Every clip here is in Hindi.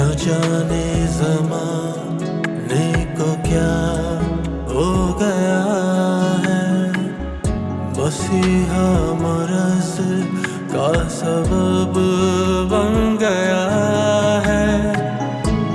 न जाने ज़माने को क्या हो गया है, मसीहा मरज़ का सबब बन गया है।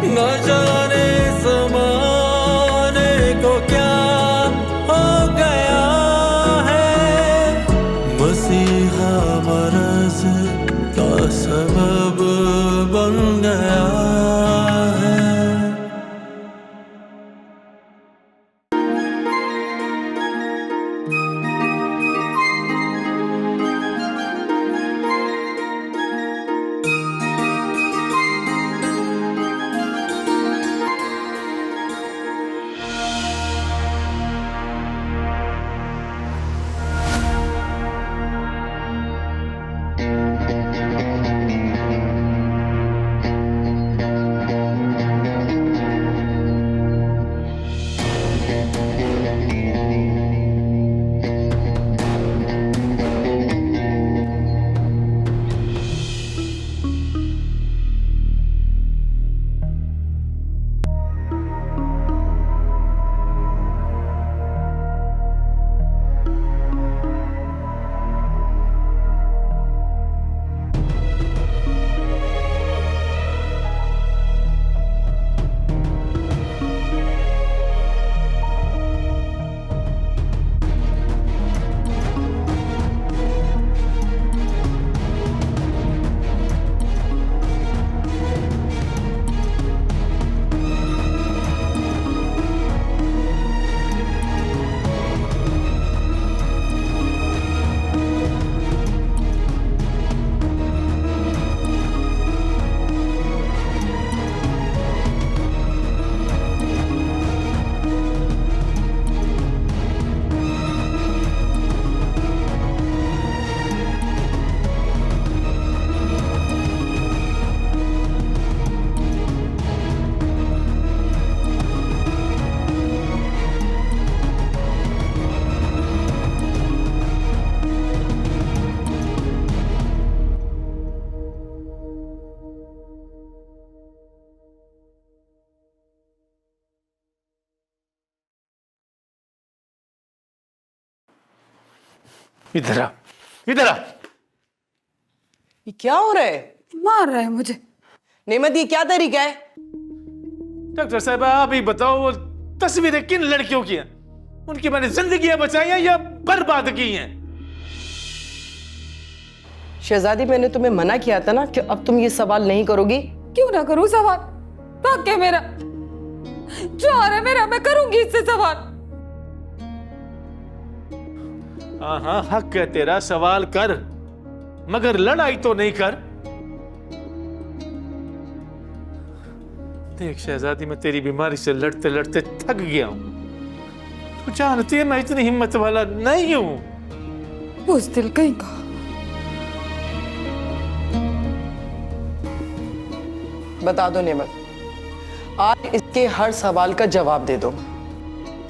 न जाने ज़माने को क्या हो गया है, मसीहा मरज़ का सबब बन गया है। इधर आ, इधर आ। ये क्या हो रहा है? मार रहा है मुझे। नेमत, ये क्या तरीका है? डॉक्टर साहब आप ही बताओ, वो तस्वीरें किन लड़कियों की हैं? उनकी मैंने जिंदगियां बचाई हैं या बर्बाद की हैं? शहजादी, मैंने तुम्हें मना किया था ना कि अब तुम ये सवाल नहीं करोगी। क्यों ना करूं सवाल? हक है मेरा, जो आ रहा है मेरा, मैं करूंगी इससे सवाल। हाँ हाँ, हक है तेरा, सवाल कर, मगर लड़ाई तो नहीं कर। देख शहजादी, मैं तेरी बीमारी से लड़ते लड़ते थक गया हूं। तू जानती है मैं इतनी हिम्मत वाला नहीं हूं। उस दिल कहीं का। बता दो नेमत, आज इसके हर सवाल का जवाब दे दो।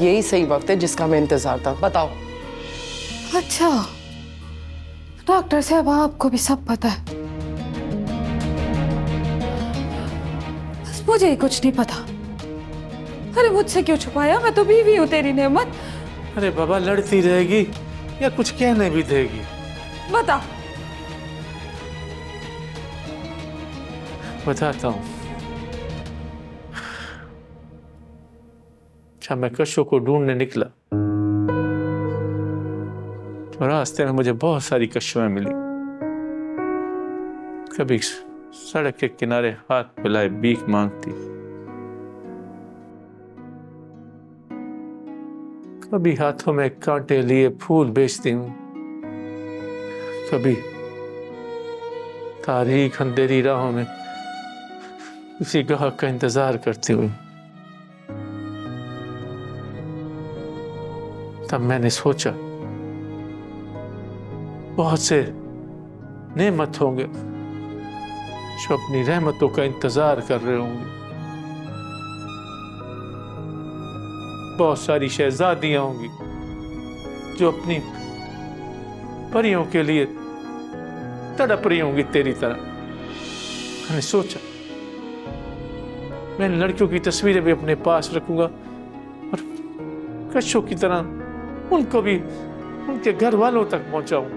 यही सही वक्त है जिसका मैं इंतजार था। बताओ। अच्छा, डॉक्टर साहब आपको भी सब पता है, बस मुझे ही कुछ नहीं पता। अरे मुझसे क्यों छुपाया? मैं तो बीवी हूं तेरी नेमत। अरे बाबा, लड़ती रहेगी या कुछ कहने भी देगी? बता। बताता हूं। अच्छा, मैं कशों को ढूंढने निकला तो रास्ते में मुझे बहुत सारी कशुएं मिली। कभी सड़क के किनारे हाथ मिलाए भीख मांगती, कभी हाथों में कांटे लिए फूल बेचती हूँ, कभी तारीख अंधेरी राहों में किसी ग्राहक का इंतजार करती हुई। तब मैंने सोचा बहुत से नेमत होंगे जो अपनी रहमतों का इंतजार कर रहे होंगे, बहुत सारी शहजादियां होंगी जो अपनी परियों के लिए तड़प रही होंगी तेरी तरह। मैंने सोचा मैं इन लड़कियों की तस्वीरें भी अपने पास रखूंगा और कच्छों की तरह उनको भी उनके घर वालों तक पहुंचाऊं।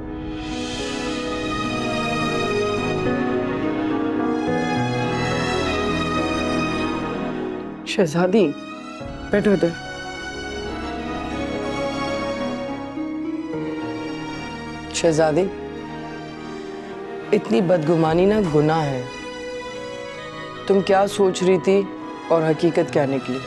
शहजादी, बैठो इधर। शहजादी, इतनी बदगुमानी ना गुनाह है। तुम क्या सोच रही थी और हकीकत क्या निकली?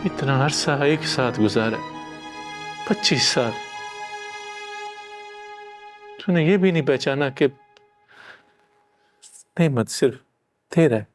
इतना अरसा एक साथ गुजारा, 25 साल। तूने ये भी नहीं पहचाना कि नेमत सिर्फ तेरा है।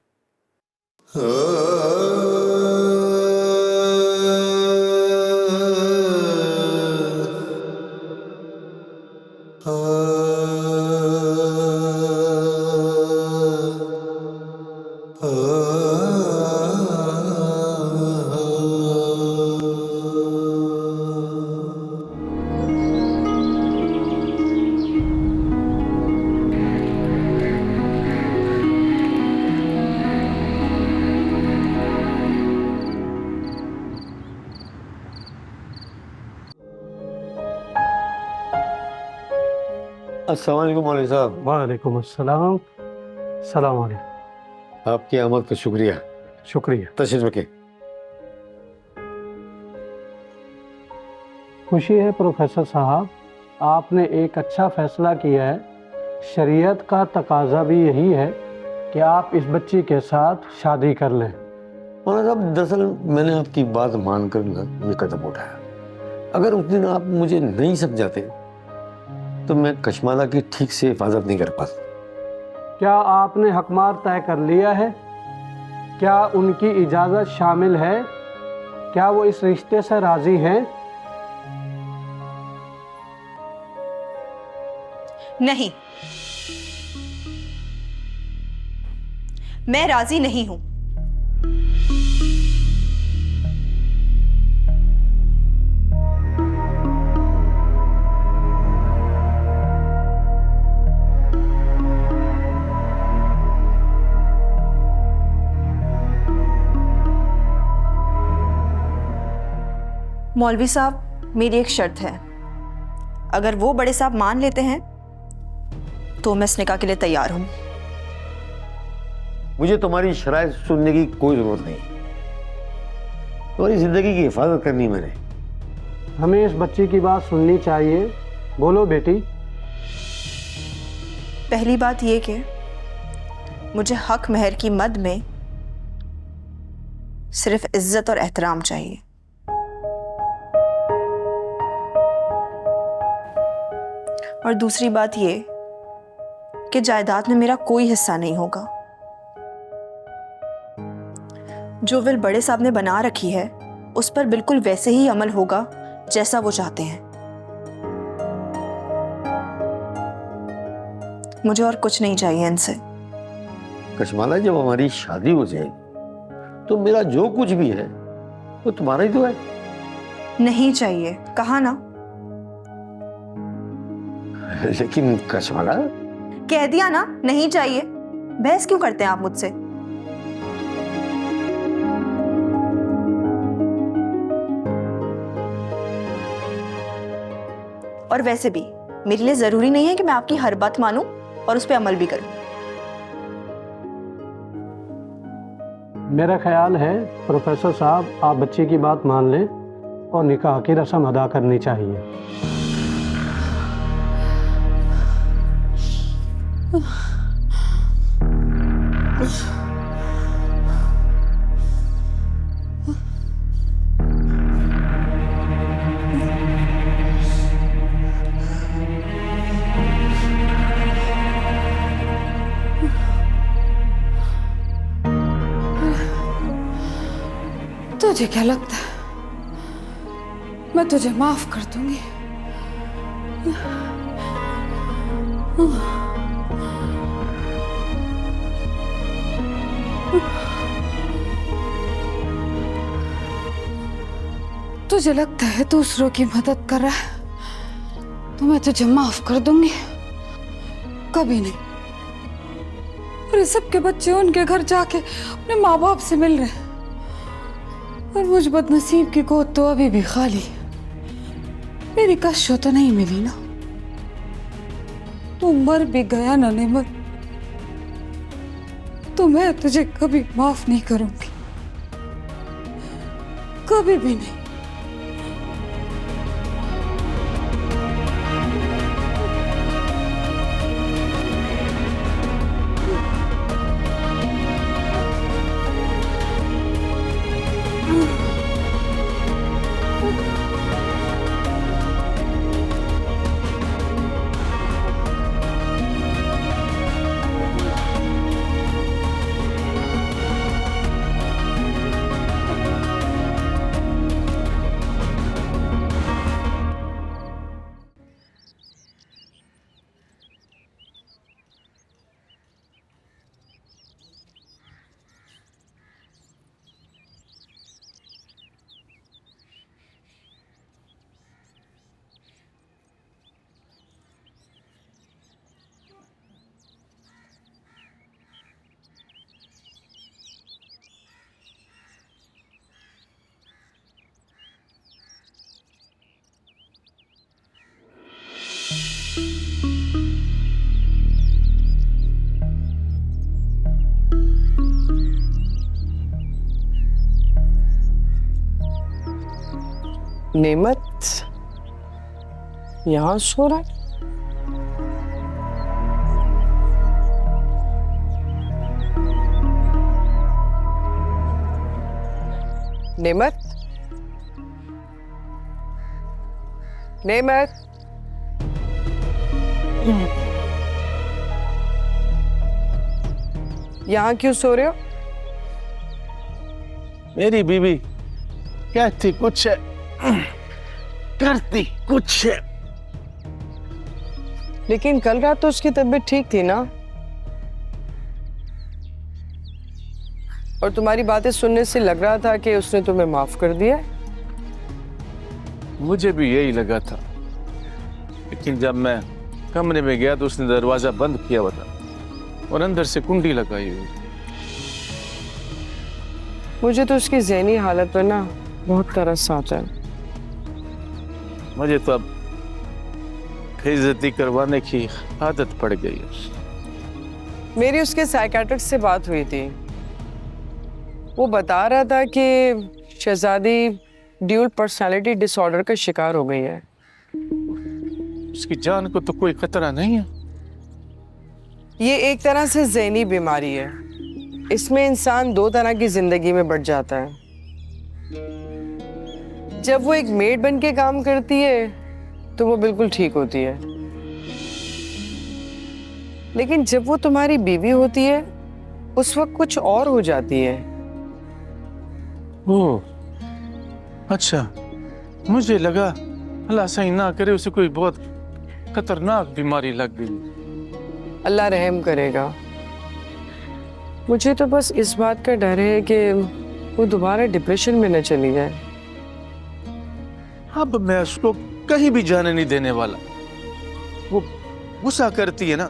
अस्सलाम वालेकुम मौलवी साहब। वालेकुम अस्सलाम। सलाम अलैकुम। आपकी आमद का शुक्रिया। शुक्रिया। तशरीफ रखें। खुशी है प्रोफेसर साहब, आपने एक अच्छा फैसला किया है। शरीयत का तकाजा भी यही है कि आप इस बच्ची के साथ शादी कर लें। मौलवी साहब, दरअसल मैंने आपकी बात मानकर ना ये कदम उठाया। अगर उस दिन आप मुझे नहीं समझाते तो मैं कशमाला की ठीक से हिफाजत नहीं कर पाता। क्या आपने हकमार तय कर लिया है? क्या उनकी इजाज़त शामिल है? क्या वो इस रिश्ते से राज़ी हैं? नहीं, मैं राजी नहीं हूं। मौलवी साहब, मेरी एक शर्त है। अगर वो बड़े साहब मान लेते हैं तो मैं इस निकाह के लिए तैयार हूं। मुझे तुम्हारी शराइत सुनने की कोई जरूरत नहीं। तुम्हारी जिंदगी की हिफाजत करनी मैंने। हमें इस बच्ची की बात सुननी चाहिए। बोलो बेटी। पहली बात ये कि मुझे हक महर की मद में सिर्फ इज्जत और एहतराम चाहिए। और दूसरी बात ये कि जायदाद में मेरा कोई हिस्सा नहीं होगा। जो विल बड़े साहब ने बना रखी है उस पर बिल्कुल वैसे ही अमल होगा जैसा वो चाहते हैं। मुझे और कुछ नहीं चाहिए इनसे। कशमाला, जब हमारी शादी हो जाए तो मेरा जो कुछ भी है वो तुम्हारा ही तो है। नहीं चाहिए, कहा ना। लेकिन कशमाला, कह दिया ना, नहीं चाहिए। बहस क्यों करते हैं आप मुझसे? और वैसे भी मेरे लिए जरूरी नहीं है कि मैं आपकी हर बात मानूं और उस पर अमल भी करूं। मेरा ख्याल है प्रोफेसर साहब, आप बच्ची की बात मान लें और निकाह की रस्म अदा करनी चाहिए। तुझे क्या लगता है मैं तुझे माफ कर दूंगी? तुझे लगता है दूसरों की मदद कर रहा है तो मैं तुझे माफ कर दूंगी? कभी नहीं। अरे सबके बच्चे उनके घर जाके अपने माँ बाप से मिल रहे हैं और मुझ बदनसीब की गोद तो अभी भी खाली। मेरी कश्यो तो नहीं मिली ना। तू मर भी गया ना नेमत तो मैं तुझे कभी माफ नहीं करूंगी, कभी भी नहीं। नेमत यहाँ सो रहा है? नेमत, नेमत, यहाँ क्यों सो रहे हो? मेरी बीवी कहती कुछ है, करती कुछ है। लेकिन कल रात तो उसकी तबीयत ठीक थी ना? और तुम्हारी बातें सुनने से लग रहा था कि उसने तुम्हें माफ कर दिया। मुझे भी यही लगा था, लेकिन जब मैं कमरे में गया तो उसने दरवाजा बंद किया हुआ था और अंदर से कुंडी लगाई हुई। मुझे तो उसकी ज़हनी हालत पर ना बहुत तरस आता है। मुझे तो अब बेइज्जती करवाने की आदत पड़ गई है। मेरी उसके साइकियाट्रिस्ट से बात हुई थी। वो बता रहा था कि शहजादी ड्यूल पर्सनालिटी डिसऑर्डर का शिकार हो गई है। उसकी जान को तो कोई खतरा नहीं है। ये एक तरह से ज़हनी बीमारी है। इसमें इंसान दो तरह की जिंदगी में बढ़ जाता है। जब वो एक मेड बन के काम करती है तो वो बिल्कुल ठीक होती है, लेकिन जब वो तुम्हारी बीवी होती है उस वक्त कुछ और हो जाती है। ओह, अच्छा, मुझे लगा अल्लाह सही ना करे उसे कोई बहुत खतरनाक बीमारी लग गई। अल्लाह रहम करेगा। मुझे तो बस इस बात का डर है कि वो दोबारा डिप्रेशन में न चली जाए। अब मैं उसको कहीं भी जाने नहीं देने वाला। वो गुस्सा करती है ना,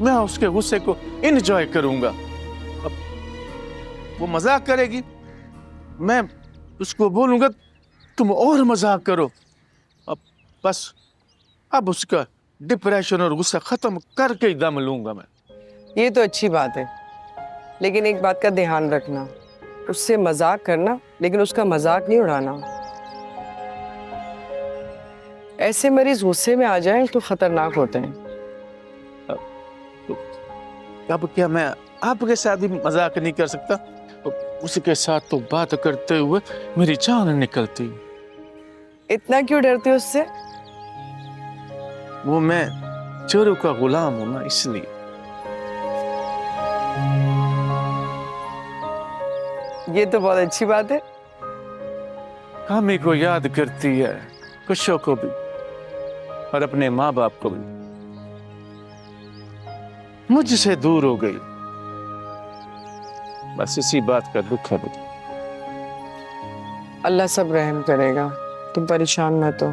मैं उसके गुस्से को एंजॉय करूंगा। अब वो मजाक करेगी, मैं उसको बोलूंगा तुम और मजाक करो। अब बस अब उसका डिप्रेशन और गुस्सा खत्म करके ही दम लूंगा मैं। ये तो अच्छी बात है, लेकिन एक बात का ध्यान रखना, उससे मजाक करना लेकिन उसका मजाक नहीं उड़ाना। ऐसे मरीज गुस्से में आ जाएं तो खतरनाक होते हैं। अब क्या मैं आपके साथ भी मजाक नहीं कर सकता? उसके साथ तो बात करते हुए मेरी जान निकलती। इतना क्यों डरते हो उससे? वो मैं चोरों का गुलाम हूं ना, इसलिए। ये तो बहुत अच्छी बात है। कामी को याद करती है, खुशों को भी और अपने माँ बाप को भी। मुझसे दूर हो गई, बस इसी बात का दुख है मुझे। अल्लाह सब रहम करेगा, तुम परेशान मत हो।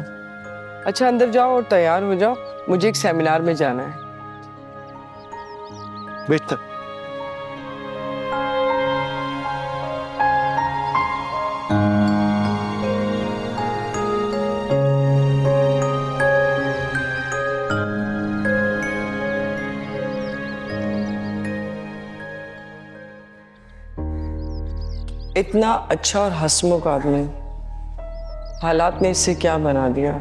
अच्छा अंदर जाओ और तैयार हो जाओ, मुझे एक सेमिनार में जाना है। बेटा इतना अच्छा और हंसमुख आदमी, हालात ने इससे क्या बना दिया।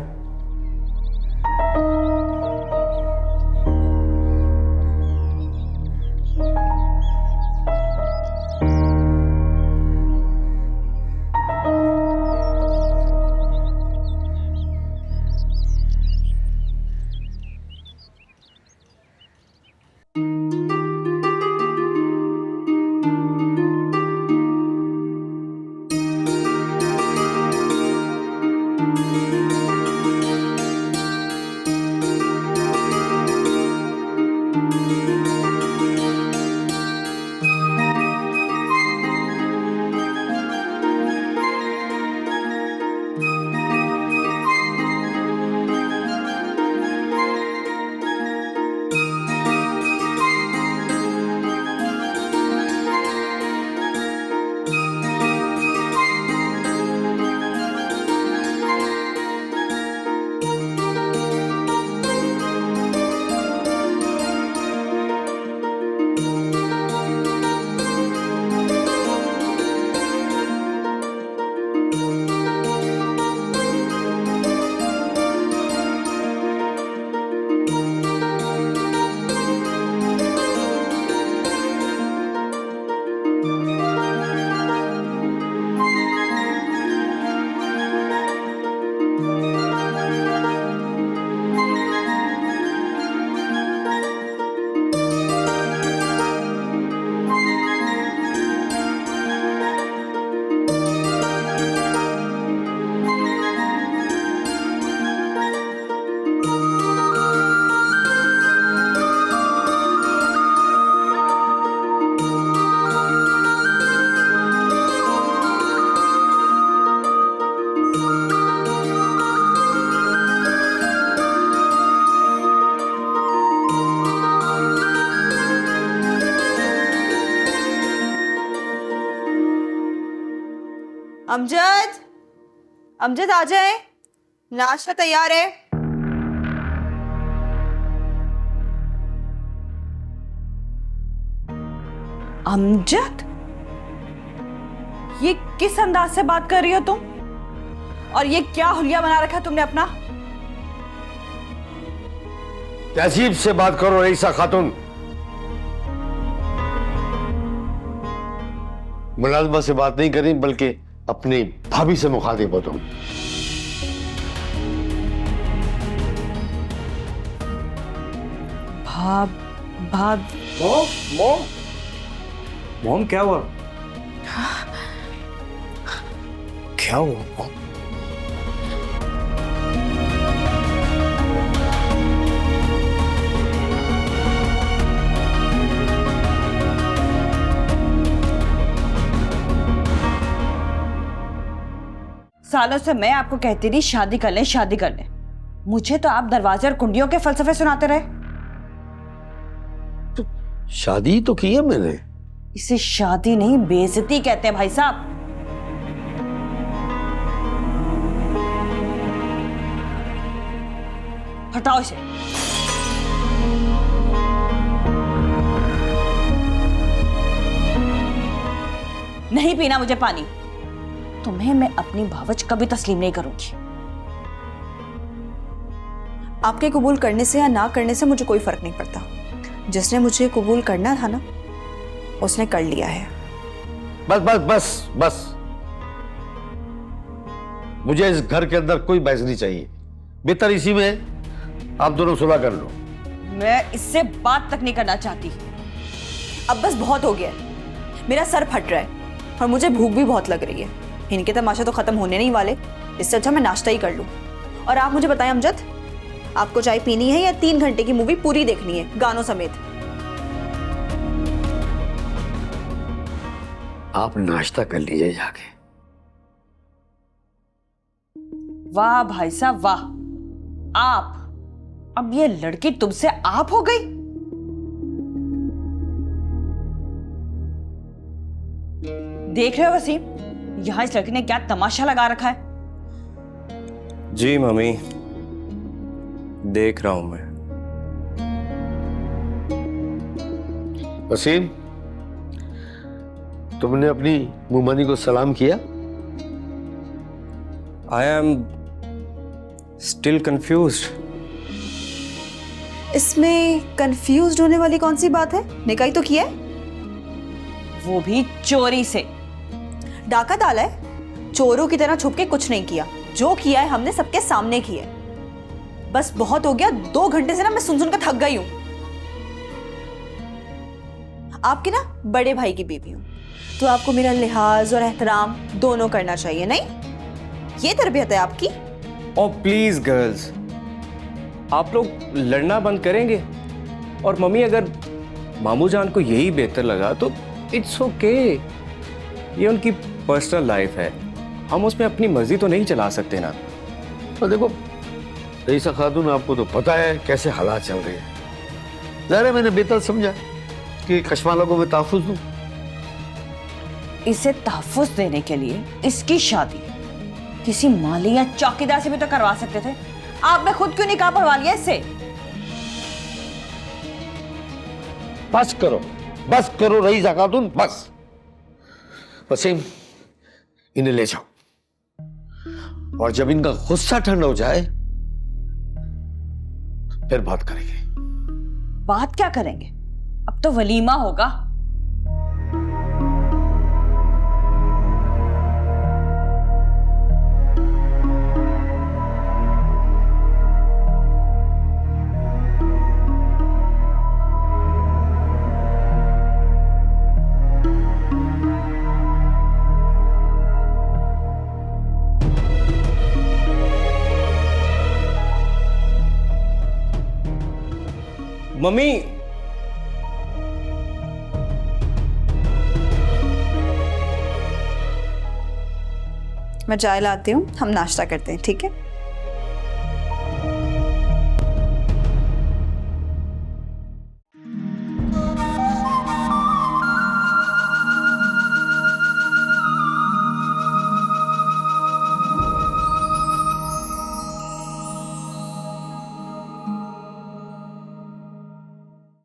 अमजद, अमजद आ जाए, नाश्ता तैयार है। अमजद, ये किस अंदाज से बात कर रही हो तुम? और ये क्या हुलिया बना रखा तुमने अपना? तहजीब से बात करो रईसा खातून। मुलाजमा से बात नहीं करी बल्कि अपनी भाभी से मुखातिब हो तुम। भाब मॉम मॉम क्या हुआ? क्या हुआ मॉम? सालों से मैं आपको कहती रही शादी कर लें, शादी कर लें। मुझे तो आप दरवाजे और कुंडियों के फलसफे सुनाते रहे। तो शादी तो की है मैंने। इसे शादी नहीं बेइज्जती कहते हैं भाई साहब। हटाओ इसे। नहीं पीना मुझे पानी। तुम्हें मैं अपनी भावच कभी तस्लीम नहीं करूंगी। आपके कबूल करने से या ना करने से मुझे कोई फर्क नहीं पड़ता। जिसने मुझे कबूल करना था ना, उसने कर लिया है। बस बस बस बस, मुझे इस घर के अंदर कोई बहस नहीं चाहिए। बेहतर इसी में आप दोनों सुलह कर लो। मैं इससे बात तक नहीं करना चाहती। अब बस बहुत हो गया है। मेरा सर फट रहा है और मुझे भूख भी बहुत लग रही है। इनके तमाशा तो खत्म होने नहीं वाले, इससे अच्छा मैं नाश्ता ही कर लूं। और आप मुझे बताएं अमजद, आपको चाय पीनी है या 3 घंटे की मूवी पूरी देखनी है गानों समेत? आप नाश्ता कर लीजिए जाके। वाह भाई साहब वाह, आप, अब ये लड़की तुमसे आप हो गई। देख रहे हो वसीम, यहां इस लड़की ने क्या तमाशा लगा रखा है। जी मम्मी, देख रहा हूं मैं। वसीम, तुमने अपनी मुमानी को सलाम किया? I am still confused. इसमें कंफ्यूज्ड होने वाली कौन सी बात है? निकाह तो किया है, वो भी चोरी से। डाका डाला है, चोरों की तरह छुप के कुछ नहीं किया। जो किया है हमने सबके सामने किया है। बस बहुत हो गया, 2 घंटे से ना मैं सुन सुन कर थक गई हूं। आपके ना बड़े भाई की बीवी हूं, तो आपको मेरा लिहाज और एहतराम दोनों करना चाहिए, नहीं? ये तरबियत है आपकी? ओ प्लीज गर्ल्स, आप लोग लड़ना बंद करेंगे? और मम्मी, अगर मामू जान को यही बेहतर लगा तो इट्स ओके। ये उनकी पर्सनल लाइफ है, हम उसमें अपनी मर्जी तो नहीं चला सकते ना। और देखो रईसा खातून, आपको तो पता है कैसे हालात चल रहे हैं। ज़ाहिर मैंने बेहतर समझा कि कश्माला को मैं तहफ़्फ़ुज़ दूं। इसे तहफ़्फ़ुज़ देने के लिए इसकी शादी किसी माली या चौकीदार से भी तो करवा सकते थे। आपने खुद क्यों निकाह पढ़वा लिया इससे? बस करो रईसा खातून, बस। वसीम, इन्हें ले जाओ, और जब इनका गुस्सा ठंडा हो जाए फिर बात करेंगे। बात क्या करेंगे? अब तो वलीमा होगा। मम्मी, मैं चाय लाती हूँ, हम नाश्ता करते हैं, ठीक है?